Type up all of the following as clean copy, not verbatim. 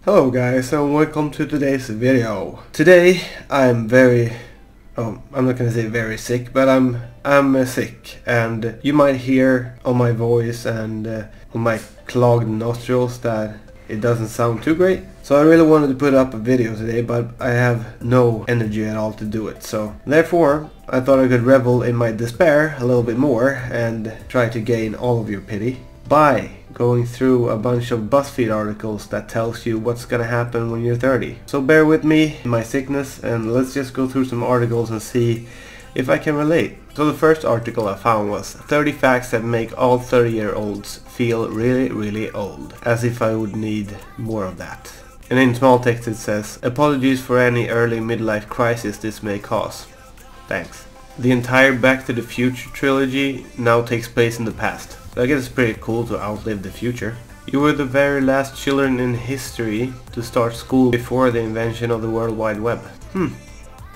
Hello guys and welcome to today's video. Today I'm very, I'm not gonna say very sick, but I'm sick, and you might hear on my voice and on my clogged nostrils that it doesn't sound too great. So I really wanted to put up a video today, but I have no energy at all to do it. So therefore I thought I could revel in my despair a little bit more and try to gain all of your pity by going through a bunch of BuzzFeed articles that tells you what's gonna happen when you're 30. So bear with me in my sickness and let's just go through some articles and see if I can relate. So the first article I found was 30 facts that make all 30-year-olds feel really old. As if I would need more of that. And in small text it says, apologies for any early midlife crisis this may cause. Thanks. The entire Back to the Future trilogy now takes place in the past. I guess it's pretty cool to outlive the future. You were the very last children in history to start school before the invention of the World Wide Web.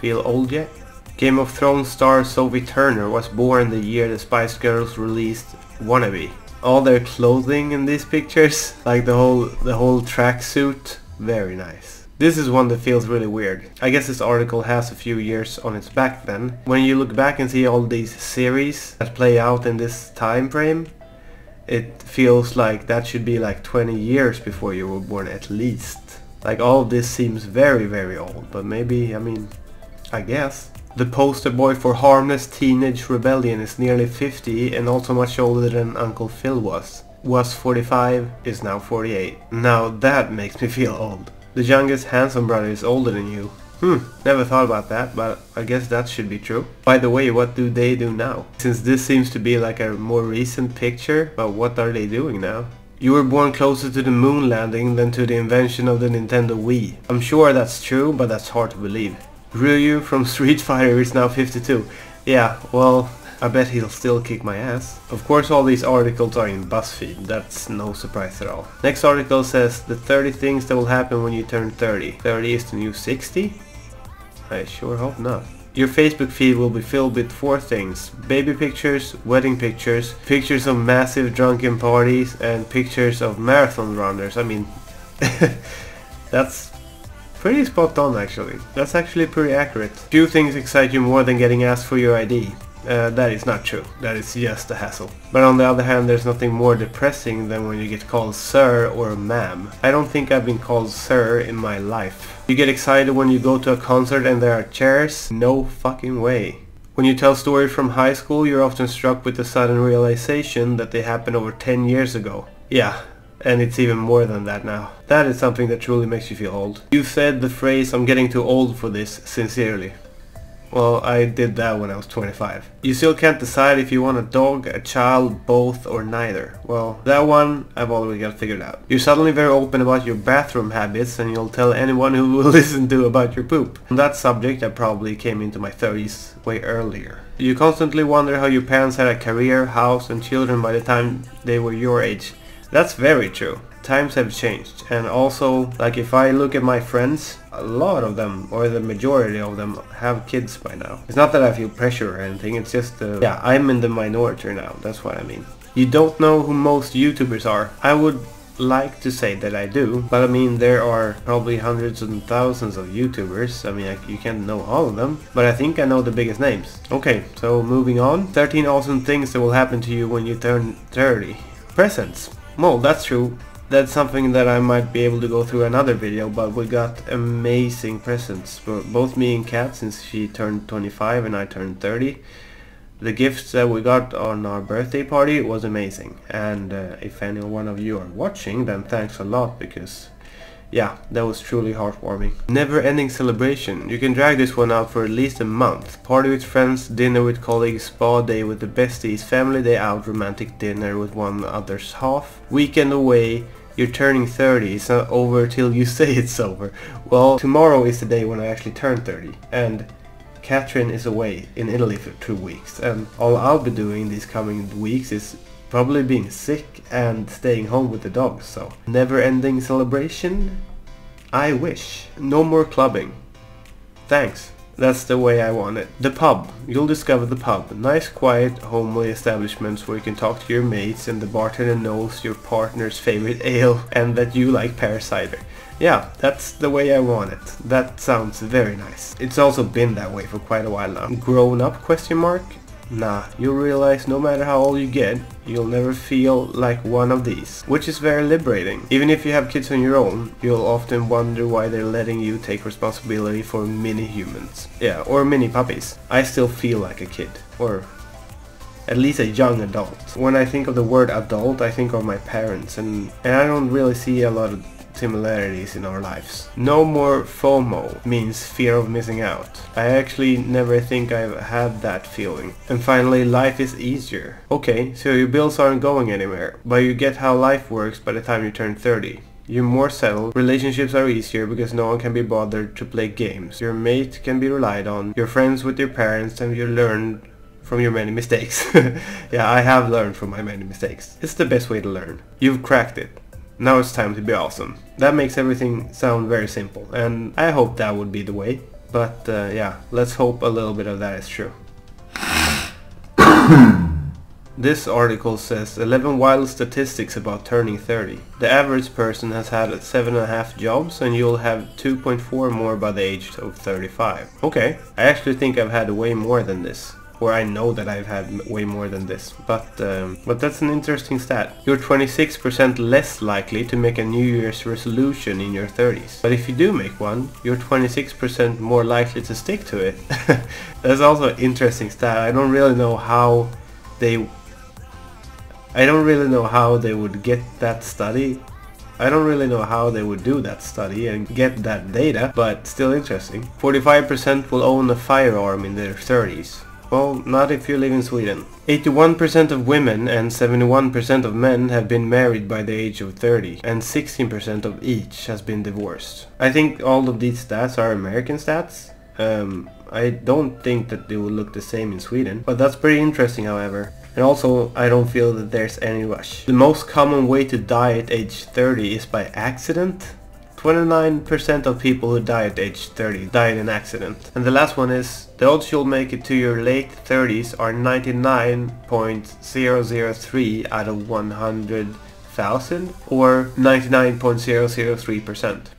Feel old yet? Game of Thrones star Sophie Turner was born the year the Spice Girls released Wannabe. All their clothing in these pictures, like the whole tracksuit, very nice. This is one that feels really weird. I guess this article has a few years on its back then. When you look back and see all these series that play out in this time frame, it feels like that should be like 20 years before you were born at least. Like all of this seems very old, but maybe, I guess. The poster boy for harmless teenage rebellion is nearly 50 and also much older than Uncle Phil was. Was 45, is now 48. Now that makes me feel old. The youngest handsome brother is older than you. Never thought about that, but I guess that should be true. By the way, what do they do now? Since this seems to be like a more recent picture, but what are they doing now? You were born closer to the moon landing than to the invention of the Nintendo Wii. I'm sure that's true, but that's hard to believe. Ryu from Street Fighter is now 52. Yeah, well, I bet he'll still kick my ass. Of course all these articles are in BuzzFeed, that's no surprise at all. Next article says the 30 things that will happen when you turn 30. 30 is the new 60? I sure hope not. Your Facebook feed will be filled with 4 things: baby pictures, wedding pictures, pictures of massive drunken parties, and pictures of marathon runners. That's pretty spot on actually. That's actually pretty accurate. Few things excite you more than getting asked for your ID. That is not true. That is just a hassle. But on the other hand, there's nothing more depressing than when you get called sir or ma'am. I don't think I've been called sir in my life. You get excited when you go to a concert and there are chairs? No fucking way. When you tell stories from high school, you're often struck with the sudden realization that they happened over 10 years ago. Yeah. And it's even more than that now. That is something that truly makes you feel old. You said the phrase, I'm getting too old for this, sincerely. Well, I did that when I was 25. You still can't decide if you want a dog, a child, both, or neither. Well, that one I've already got figured out. You're suddenly very open about your bathroom habits and you'll tell anyone who will listen to about your poop. On that subject I probably came into my 30s way earlier. You constantly wonder how your parents had a career, house, and children by the time they were your age. That's very true. Times have changed, and also, like, if I look at my friends, a lot of them, or the majority of them, have kids by now. It's not that I feel pressure or anything, it's just, yeah, I'm in the minority now, that's what I mean. You don't know who most YouTubers are. I would like to say that I do, but there are probably hundreds and thousands of YouTubers. You can't know all of them, but I think I know the biggest names. Okay, so moving on. 13 awesome things that will happen to you when you turn 30. Presents. Well, that's true. That's something that I might be able to go through another video, but we got amazing presents for both me and Kat, since she turned 25 and I turned 30. The gifts that we got on our birthday party was amazing, and if any one of you are watching, then thanks a lot, because yeah, that was truly heartwarming. Never-ending celebration. You can drag this one out for at least a month. Party with friends, dinner with colleagues, spa day with the besties, family day out, romantic dinner with one other's half, weekend away. You're turning 30, it's not over till you say it's over. Well, tomorrow is the day when I actually turn 30, and Catherine is away in Italy for 2 weeks, and all I'll be doing these coming weeks is probably being sick and staying home with the dogs. So never-ending celebration? I wish. No more clubbing. Thanks. That's the way I want it. The pub. You'll discover the pub. Nice, quiet, homely establishments where you can talk to your mates and the bartender knows your partner's favorite ale and that you like pear cider. Yeah, that's the way I want it. That sounds very nice. It's also been that way for quite a while now. Grown up, question mark? Nah, you'll realize no matter how old you get, you'll never feel like one of these, which is very liberating. Even if you have kids on your own, you'll often wonder why they're letting you take responsibility for mini humans. Yeah, or mini puppies. I still feel like a kid, or at least a young adult. When I think of the word adult, I think of my parents, and I don't really see a lot of similarities in our lives. No more FOMO means fear of missing out. I actually never think I've had that feeling. And finally, life is easier. Okay, so your bills aren't going anywhere, but you get how life works by the time you turn 30. You're more settled, relationships are easier because no one can be bothered to play games. Your mate can be relied on, you're friends with your parents, and you learn from your many mistakes. Yeah, I have learned from my many mistakes. It's the best way to learn. You've cracked it. Now it's time to be awesome. That makes everything sound very simple, and I hope that would be the way. But yeah, let's hope a little bit of that is true. This article says 11 wild statistics about turning 30. The average person has had 7.5 jobs, and you'll have 2.4 more by the age of 35. Okay, I actually think I've had way more than this. Or I know that I've had way more than this, but that's an interesting stat. You're 26% less likely to make a New Year's resolution in your 30s. But if you do make one, you're 26% more likely to stick to it. That's also an interesting stat. I don't really know how they would get that study. I don't really know how they would do that study and get that data, but still interesting. 45% will own a firearm in their 30s. Well, not if you live in Sweden. 81% of women and 71% of men have been married by the age of 30, and 16% of each has been divorced. I think all of these stats are American stats. I don't think that they will look the same in Sweden, but that's pretty interesting, however. And also, I don't feel that there's any rush. The most common way to die at age 30 is by accident. 29% of people who die at age 30 die in an accident. And the last one is, the odds you'll make it to your late 30s are 99.003 out of 100,000, or 99.003%.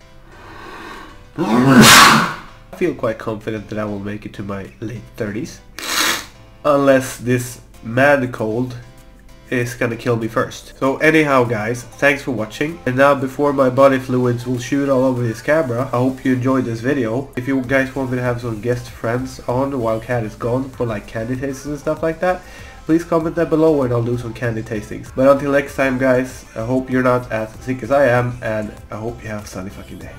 I feel quite confident that I will make it to my late 30s. Unless this mad cold is gonna kill me first. So anyhow guys, thanks for watching. And now before my body fluids will shoot all over this camera, I hope you enjoyed this video. If you guys want me to have some guest friends on while Cat is gone for like candy tastings and stuff like that, please comment that below and I'll do some candy tastings. But until next time guys, I hope you're not as sick as I am, and I hope you have a sunny fucking day.